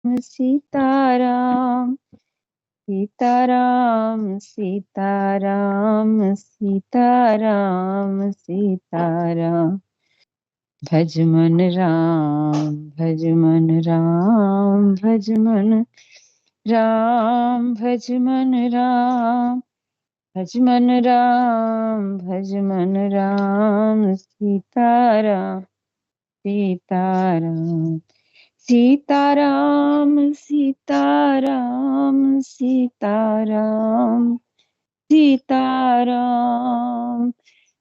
सीताराम सीताराम सीताराम सीताराम सीताराम। भज मन राम भज मन राम भज मन राम भज मन राम भज मन राम भज मन राम। सीताराम सीताराम सीताराम सीताराम सीताराम सीताराम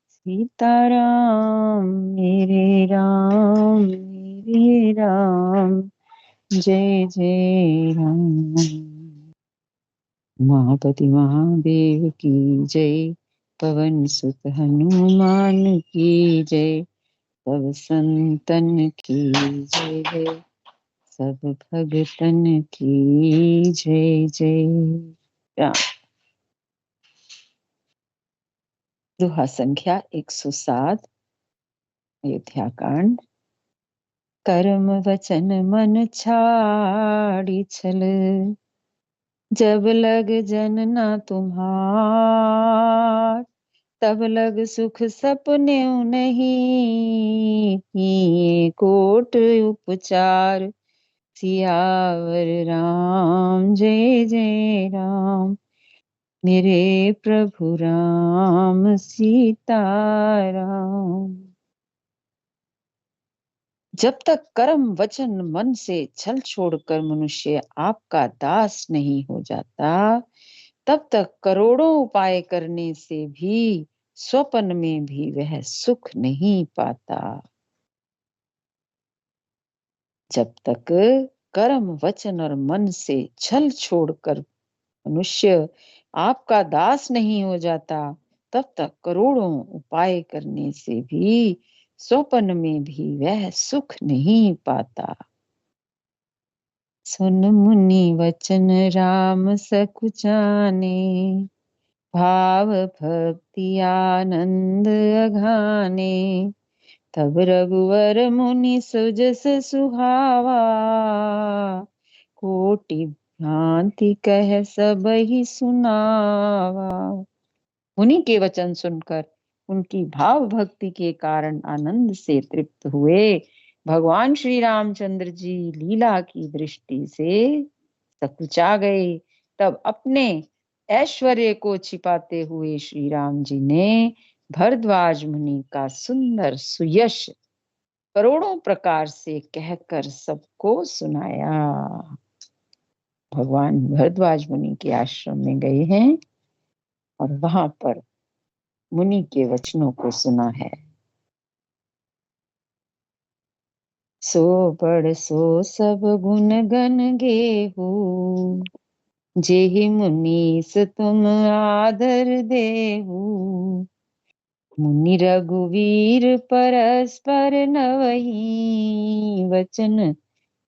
सीताराम मेरे राम जय जय राम। उमापति महादेव की जय, पवन सुत हनुमान की जय, सब संतन की जय जय, सब भगतन की जय जय राम। दोहा संख्या 107 अयोध्या कांड। कर्म वचन मन छाड़ी छल, जब लग जन ना तुम्हार, तब लग सुख सपने नहीं, किए कोट उपचार। सियावर राम जय जय राम, मेरे प्रभु राम सीताराम। जब तक कर्म वचन मन से छल छोड़कर मनुष्य आपका दास नहीं हो जाता, तब तक करोड़ों उपाय करने से भी स्वप्न में भी वह सुख नहीं पाता। जब तक कर्म वचन और मन से छल छोड़कर मनुष्य आपका दास नहीं हो जाता, तब तक करोड़ों उपाय करने से भी स्वप्न में भी वह सुख नहीं पाता। सुन मुनि वचन राम सकुचाने, भाव भक्ति आनंद अघाने। तब रघुवर मुनि सुजस सुहावा, कोटि भ्रांति कह सबहि सुनावा। मुनि के वचन सुनकर उनकी भाव भक्ति के कारण आनंद से तृप्त हुए भगवान श्री रामचंद्र जी लीला की दृष्टि से सकुचा गए। तब अपने ऐश्वर्य को छिपाते हुए श्री राम जी ने भरद्वाज मुनि का सुंदर सुयश करोड़ों प्रकार से कहकर सबको सुनाया। भगवान भरद्वाज मुनि के आश्रम में गए हैं और वहां पर मुनि के वचनों को सुना है। सो बड़ सो सब गुण गन गेहू, जेहि मुनीस तुम आदर देहू। मुनि रघुवीर परस्पर नवही, वचन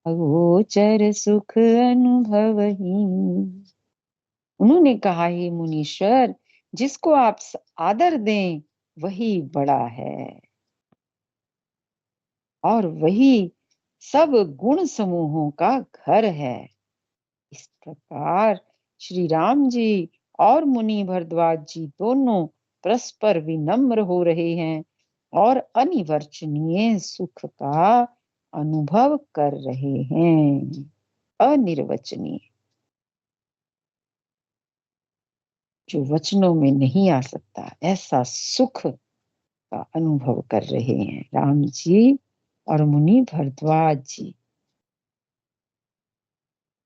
अगोचर सुख अनुभवही। उन्होंने कहा, हे मुनीश्वर, जिसको आप आदर दें वही बड़ा है और वही सब गुण समूहों का घर है। इस प्रकार श्री राम जी और मुनि भरद्वाज जी दोनों परस्पर विनम्र हो रहे हैं और अनिवर्चनीय सुख का अनुभव कर रहे हैं। अनिर्वचनीय, जो वचनों में नहीं आ सकता, ऐसा सुख का अनुभव कर रहे हैं राम जी और मुनि भरद्वाज जी।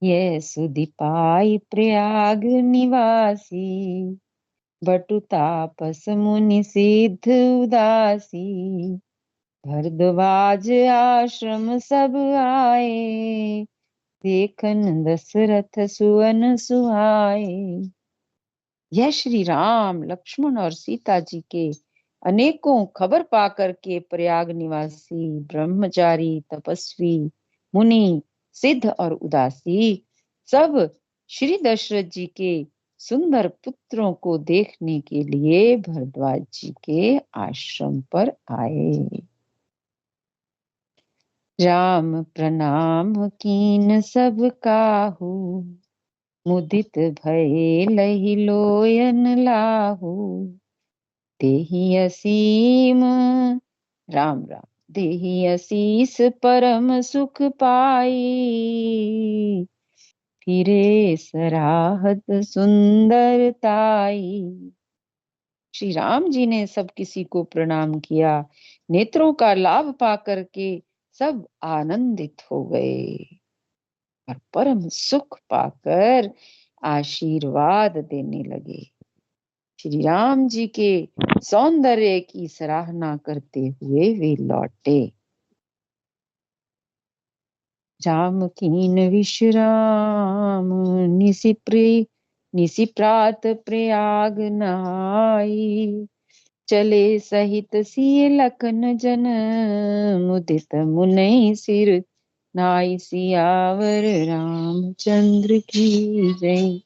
ये सुधि पाई प्रयाग निवासी, बटु तापस मुनि सिद्ध उदासी। भरद्वाज आश्रम सब आए, देखन दशरथ सुवन सुहाए। यह श्री राम लक्ष्मण और सीता जी के अनेकों खबर पाकर के प्रयाग निवासी ब्रह्मचारी तपस्वी मुनि सिद्ध और उदासी सब श्री दशरथ जी के सुंदर पुत्रों को देखने के लिए भरद्वाज जी के आश्रम पर आए। राम प्रणाम कीन सब काहू, मुदित भये लहि लोयन लाहू। देहि असीम राम राम, देहि असीस परम सुख पाई। फिरे सराहत सुंदरताई। श्री राम जी ने सब किसी को प्रणाम किया। नेत्रों का लाभ पा करके सब आनंदित हो गए और परम सुख पाकर आशीर्वाद देने लगे। श्री राम जी के सौंदर्य की सराहना करते हुए वे लौटे। राम कीन विश्राम, निसि प्रात प्रयाग नहाई। चले सहित सिय लखन जन, मुदित मुनै सिर नाई। सियावर रामचंद्र की जय,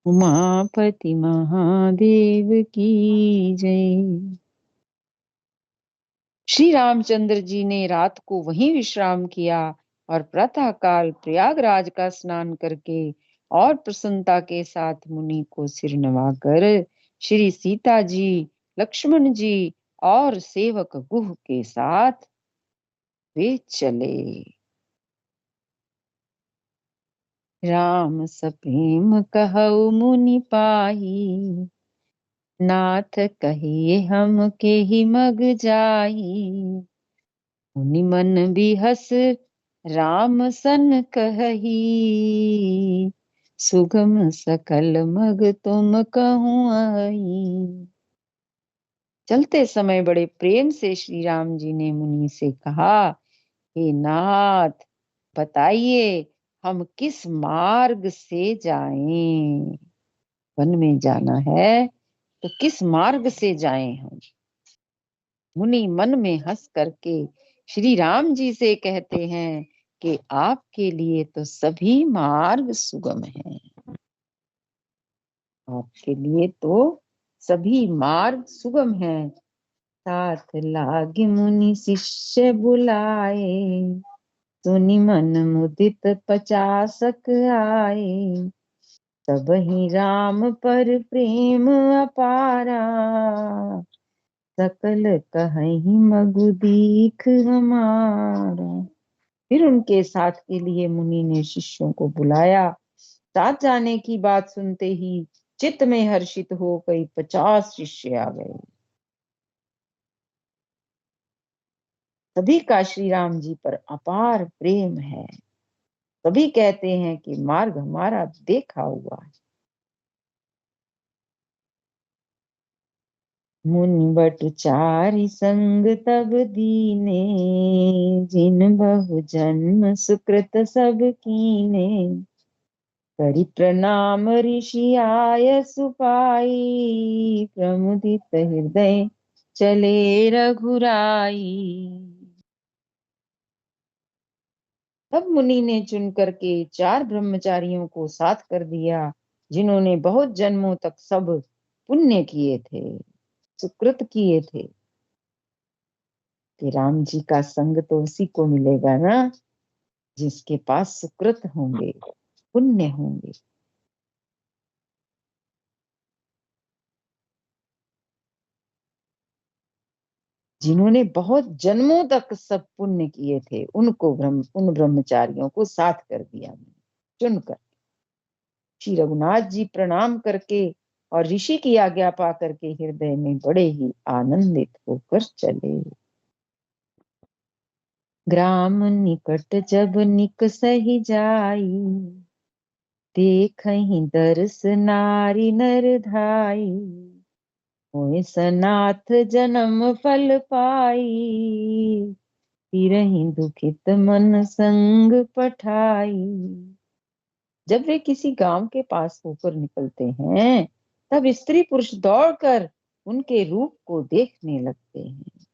उमापति महादेव की जय। श्री रामचंद्र जी ने रात को वहीं विश्राम किया और प्रातः काल प्रयागराज का स्नान करके और प्रसन्नता के साथ मुनि को सिर नवाकर श्री सीता जी, लक्ष्मण जी और सेवक गुह के साथ वे चले। राम सप्रेम कहु मुनि पाही, नाथ कहिए हम के ही मग जाही। मुनि मन बिहस राम सन कहही, सुगम सकल मग तुम कहूँ आई। चलते समय बड़े प्रेम से श्री राम जी ने मुनि से कहा, हे नाथ बताइए हम किस मार्ग से जाएं? वन में जाना है तो किस मार्ग से जाएं हम? मुनि मन में हंस करके श्री राम जी से कहते हैं कि आपके लिए तो सभी मार्ग सुगम हैं। आपके लिए तो सभी मार्ग सुगम हैं। साथ लागे मुनि शिष्य बुलाए, सुनि मन मुदित 50 आए। तब ही राम पर प्रेम अपारा, सकल कहीं मगु दीख हमारा। फिर उनके साथ के लिए मुनि ने शिष्यों को बुलाया। साथ जाने की बात सुनते ही चित्त में हर्षित हो कई 50 शिष्य आ गए। सभी का श्री राम जी पर अपार प्रेम है। सभी कहते हैं कि मार्ग हमारा देखा हुआ है। मुनि बट चारि संग तब दीने, जिन बहु जन्म सुकृत सब कीने। करि प्रणाम ऋषि आय सुपाई, प्रमुदित हृदय चले रघुराई। तब मुनि ने चुन करके 4 ब्रह्मचारियों को साथ कर दिया, जिन्होंने बहुत जन्मों तक सब पुण्य किए थे, सुकृत किए थे। कि राम जी का संग तो उसी को मिलेगा ना जिसके पास सुकृत होंगे, पुण्य होंगे। जिन्होंने बहुत जन्मों तक सब पुण्य किए थे, उनको उन ब्रह्मचारियों को साथ कर दिया चुनकर। श्री रघुनाथ जी प्रणाम करके और ऋषि की आज्ञा पा करके हृदय में बड़े ही आनंदित होकर चले। ग्राम निकट जब निकसहि जाई, देखहि दर्श नारी नर धाई। होय सनाथ जन्म फल पाई, तिरहि दुखित मन संग पठाई। जब वे किसी गांव के पास होकर निकलते हैं, तब स्त्री पुरुष दौड़कर उनके रूप को देखने लगते हैं।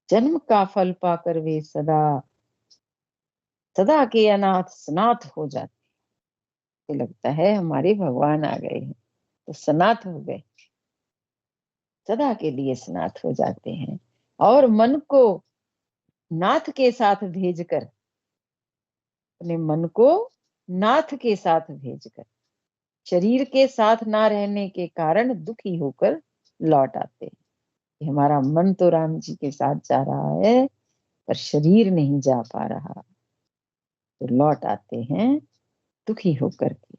जन्म का फल पाकर वे सदा सदा के अनाथ सनाथ हो जाते। लगता है हमारे भगवान आ गए हैं, तो सनाथ हो गए, सदा के लिए सनाथ हो जाते हैं। और मन को नाथ के साथ भेजकर, अपने मन को नाथ के साथ भेजकर, शरीर के साथ ना रहने के कारण दुखी होकर लौट आते हैं। कि हमारा मन तो राम जी के साथ जा रहा है पर शरीर नहीं जा पा रहा, तो लौट आते हैं दुखी होकर के।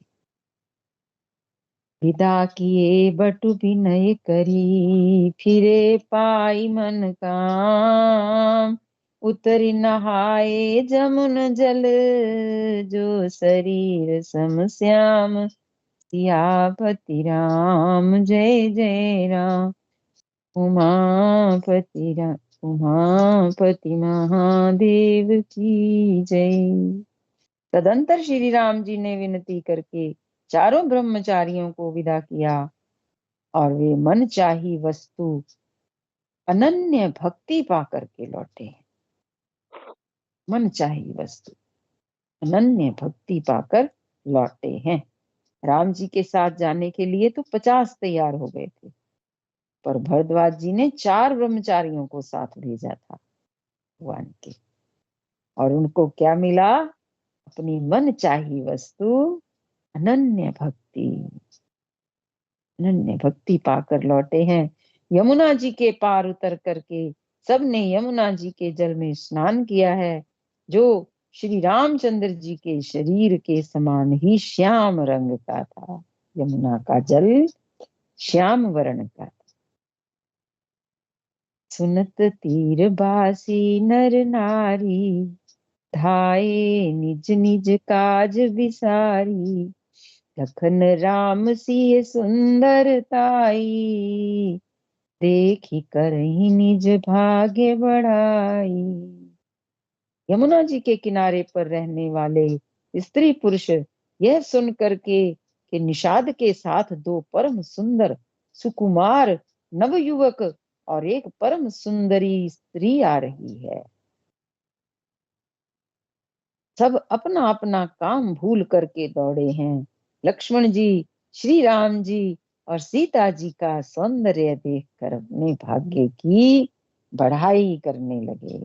विदा किए बटु विनय करी, फिरे पाई मन काम, उतरी नहाए जमुन जल, जो शरीर सम श्याम, सियापति राम जय जय राम। उमापति महादेव की जय। तदंतर श्री राम जी ने विनती करके चारों ब्रह्मचारियों को विदा किया और वे मन चाही वस्तु अनन्य भक्ति पा करके लौटे। मन चाही वस्तु अनन्य भक्ति पाकर लौटे हैं। राम जी के साथ जाने के लिए तो 50 तैयार हो गए थे, पर भरद्वाज जी ने 4 ब्रह्मचारियों को साथ भेजा था भगवान के, और उनको क्या मिला? अपनी मन चाही वस्तु अनन्य भक्ति। अनन्य भक्ति पाकर लौटे हैं। यमुना जी के पार उतर करके सबने यमुना जी के जल में स्नान किया है, जो श्री रामचंद्र जी के शरीर के समान ही श्याम रंग का था। यमुना का जल श्याम वर्ण का था। सुनत तीर बासी नर नारी, धाये निज निज काज विसारी, लखन राम सिय सुंदरताई, देखी करही निज भाग्य बढ़ाई। यमुना जी के किनारे पर रहने वाले स्त्री पुरुष यह सुन करके कि निषाद के साथ 2 परम सुंदर सुकुमार नवयुवक और एक परम सुंदरी स्त्री आ रही है, सब अपना अपना काम भूल करके दौड़े हैं। लक्ष्मण जी, श्री राम जी और सीता जी का सौंदर्य देखकर अपने भाग्य की बढ़ाई करने लगे।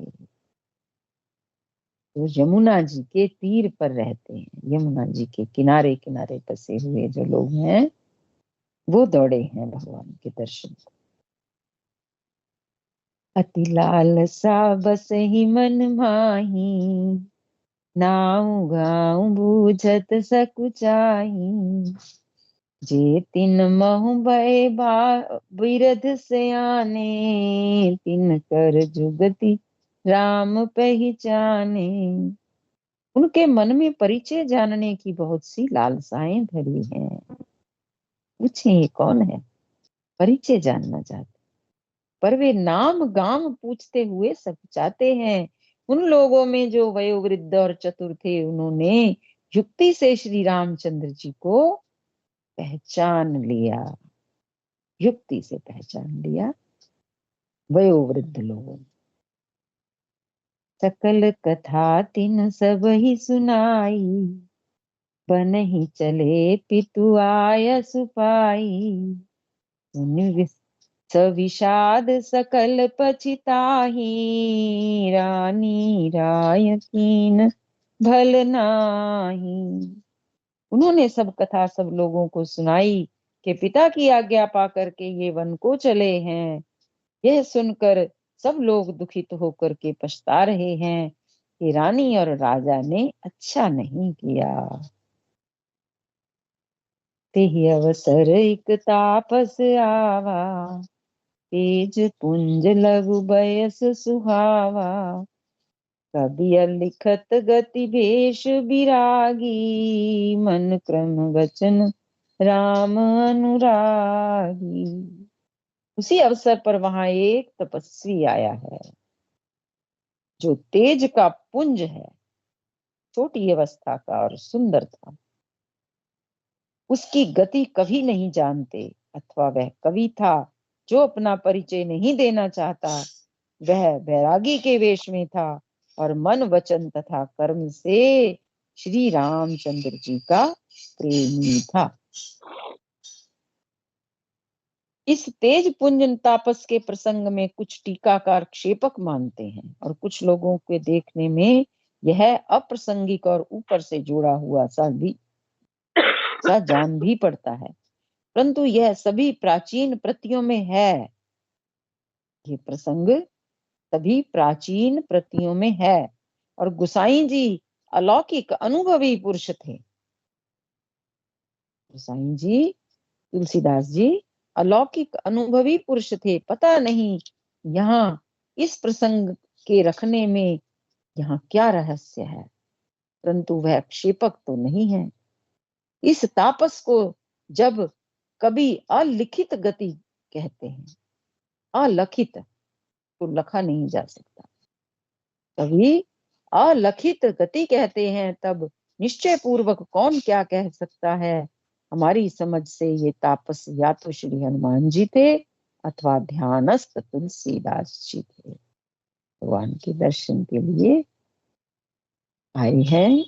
तो यमुना जी के तीर पर रहते हैं, यमुना जी के किनारे किनारे बसे हुए जो लोग हैं वो दौड़े हैं भगवान के दर्शन को। अति लालसा बस ही मन माही, नाऊ गाऊ बूझत सकुचाही, जे तिन महु भय बिरध सयाने, तिन कर जुगति राम पहचाने। उनके मन में परिचय जानने की बहुत सी लालसाएं भरी हैं। पूछे ये कौन है? परिचय जानना चाहते, पर वे नाम गाम पूछते हुए सकुचाते हैं। उन लोगों में जो वयोवृद्ध और चतुर थे, उन्होंने युक्ति से श्री रामचंद्र जी को पहचान लिया, युक्ति से पहचान लिया वयोवृद्ध लोगों। सकल कथा तिन सब ही सुनाई, बन ही चले पितु आय सुपाई, सविषाद सकल पछिताही, रानी राय कीन भल नाही। उन्होंने सब कथा सब लोगों को सुनाई कि पिता की आज्ञा पा करके ये वन को चले हैं। यह सुनकर सब लोग दुखित होकर के पछता रहे हैं कि रानी और राजा ने अच्छा नहीं किया। तेहि अवसर एक तापस आवा, तेज पुंज लघु बयस सुहावा, कवि लिखत गति भेष विरागी, मन क्रम वचन राम अनुरागी। उसी अवसर पर वहां एक तपस्वी आया है जो तेज का पुंज है, छोटी अवस्था का और सुंदर था। उसकी गति कभी नहीं जानते, अथवा वह कवि था जो अपना परिचय नहीं देना चाहता। वह बैरागी के वेश में था और मन वचन तथा कर्म से श्री रामचंद्र जी का प्रेमी था। इस तेज पुंजन तापस के प्रसंग में कुछ टीकाकार क्षेपक मानते हैं और कुछ लोगों के देखने में यह अप्रासंगिक और ऊपर से जोड़ा हुआ सा जान भी पड़ता है, परंतु यह सभी प्राचीन प्रतियों में है। ये प्रसंग सभी प्राचीन प्रतियों में है और गोसाई जी अलौकिक अनुभवी पुरुष थे। गोसाई जी, तुलसीदास जी अलौकिक अनुभवी पुरुष थे। पता नहीं यहाँ इस प्रसंग के रखने में यहाँ क्या रहस्य है, परंतु वह क्षेपक तो नहीं है। इस तापस को जब कभी अलिखित गति कहते हैं, अलखित तो लखा नहीं जा सकता, कभी अलखित गति कहते हैं, तब निश्चय पूर्वक कौन क्या कह सकता है। हमारी समझ से ये तापस या तो श्री हनुमान जी थे अथवा ध्यानस्थ तुलसीदास जी थे। भगवान के दर्शन के लिए आए हैं,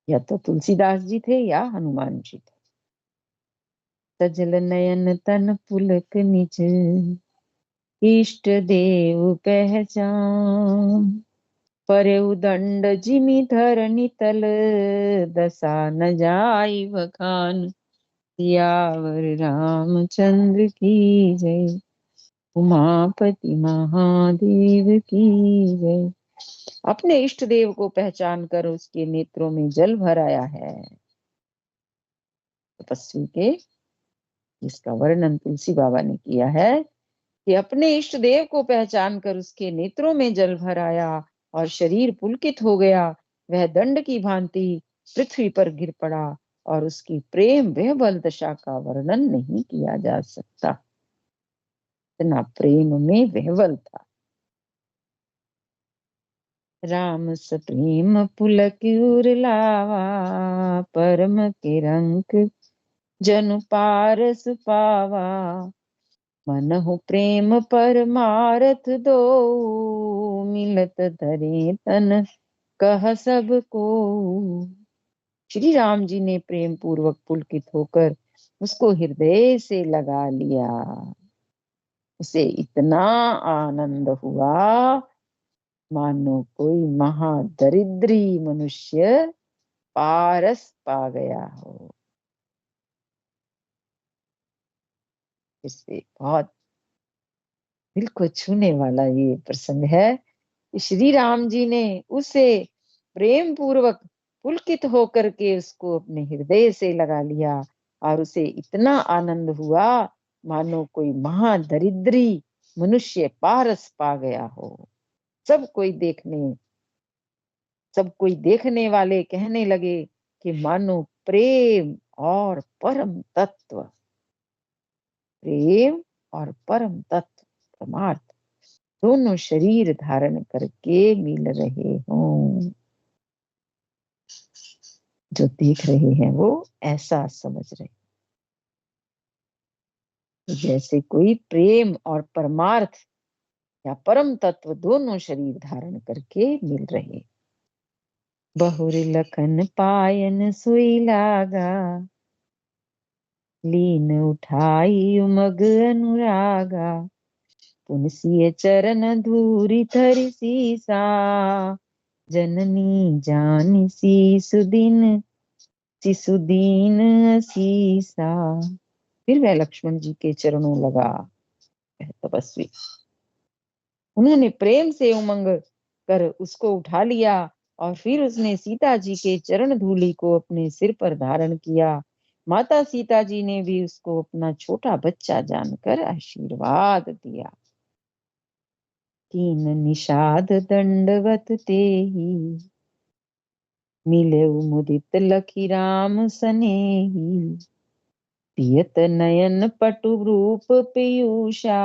या तो तुलसीदास जी थे या हनुमान जी थे। सजल नयन तन पुलक निज, इष्ट देव पहचान। परे उदंड जिमि धरणी तल, दशा न जाई बखान। सियावर रामचंद्र की जय, उमापति महादेव की जय। अपने इष्ट देव को पहचान कर उसके नेत्रों में जल भर आया है। तपस्वी के, जिसका वर्णन तुलसी बाबा ने किया है कि अपने इष्ट देव को पहचान कर उसके नेत्रों में जल भर आया और शरीर पुलकित हो गया। वह दंड की भांति पृथ्वी पर गिर पड़ा और उसकी प्रेम विह्वल दशा का वर्णन नहीं किया जा सकता। इतना प्रेम में विह्वल था। राम सप्रेम पुलक उर लावा, परम के रंक जन पारस पावा। मनहु प्रेम परमारथ दो, मिलत धरे तन कह सब को। श्री राम जी ने प्रेम पूर्वक पुलकित होकर उसको हृदय से लगा लिया। उसे इतना आनंद हुआ मानो कोई महादरिद्री मनुष्य पारस पा गया हो। इससे बहुत दिल को छूने वाला ये प्रसंग है। श्री राम जी ने उसे प्रेम पूर्वक पुलकित होकर के उसको अपने हृदय से लगा लिया और उसे इतना आनंद हुआ मानो कोई महादरिद्री मनुष्य पारस पा गया हो। सब कोई देखने वाले कहने लगे कि मानो प्रेम और परम तत्व, प्रेम और परम तत्व परमार्थ दोनों शरीर धारण करके मिल रहे हों। जो देख रहे हैं वो ऐसा समझ रहे, जैसे कोई प्रेम और परमार्थ या परम तत्व दोनों शरीर धारण करके मिल रहे। बहुर लखन पायन सुई लागा, लीन उठाई उमग अनुरागा। पुनसिय चरण धूरी धरि सीसा, जननी जानी सुदीन सीसा। फिर वह लक्ष्मण जी के चरणों लगा। तपस्वी, उन्होंने प्रेम से उमंग कर उसको उठा लिया और फिर उसने सीता जी के चरण धूलि को अपने सिर पर धारण किया। माता सीता जी ने भी उसको अपना छोटा बच्चा जानकर आशीर्वाद दिया। तीन निषाद दंडवत तेहि, मिले मुदित लखी राम सनेही। पियत नयन पटु रूप पीयूषा,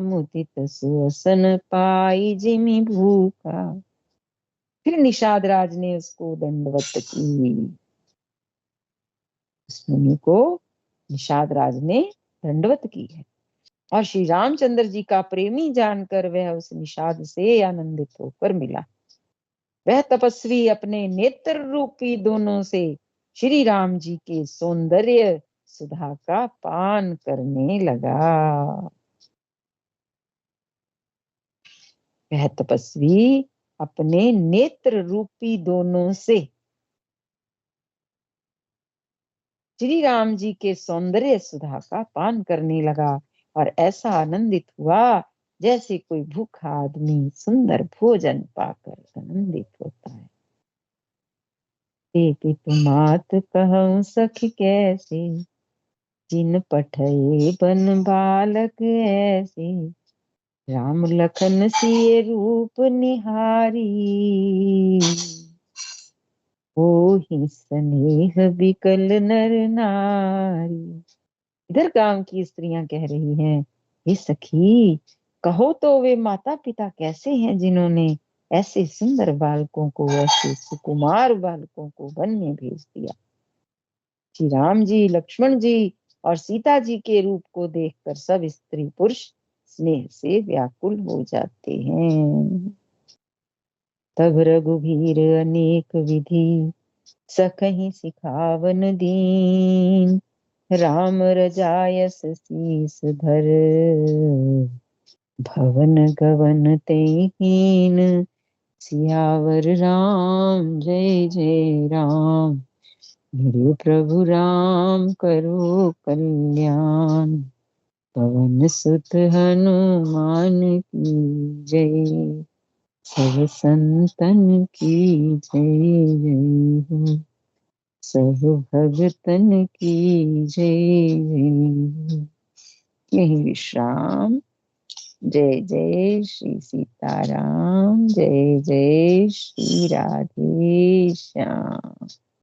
मुदित सुअसन पाई जिमि भूखा। फिर निषाद राज ने उसको दंडवत की। उस मुनि को निषाद राज ने दंडवत की है और श्री रामचंद्र जी का प्रेमी जानकर वह उस निषाद से आनंदित होकर मिला। वह तपस्वी अपने नेत्र रूपी दोनों से श्री राम जी के सौंदर्य सुधा का पान करने लगा। वह तपस्वी अपने नेत्र रूपी दोनों से श्री राम जी के सौंदर्य सुधा का पान करने लगा और ऐसा आनंदित हुआ जैसे कोई भूखा आदमी सुंदर भोजन पाकर आनंदित होता है। एक मात कहूँ सखी कैसे, जिन पठये बन बालक ऐसे, राम लखन सिए रूप निहारी, ओहि स्नेह बिकल नर नारी। इधर गांव की स्त्रियां कह रही हैं, हे सखी, कहो तो वे माता पिता कैसे हैं जिन्होंने ऐसे सुंदर बालकों को, ऐसे सुकुमार बालकों को वन में भेज दिया। श्री राम जी, लक्ष्मण जी और सीता जी के रूप को देखकर सब स्त्री पुरुष स्नेह से व्याकुल हो जाते हैं। तब रघुवीर अनेक विधि सखहि सिखावन दीन, राम रजायस शीस धर, भवन गवन तेहीन, सियावर राम जय जय राम, मेरे प्रभु राम करो कल्याण, पवन सुत हनुमान की जय, सब संतन की जय जय हो, सब भगतन की जय जय। यही विश्राम। जय जय श्री सीताराम, जय जय श्री राधे श्याम।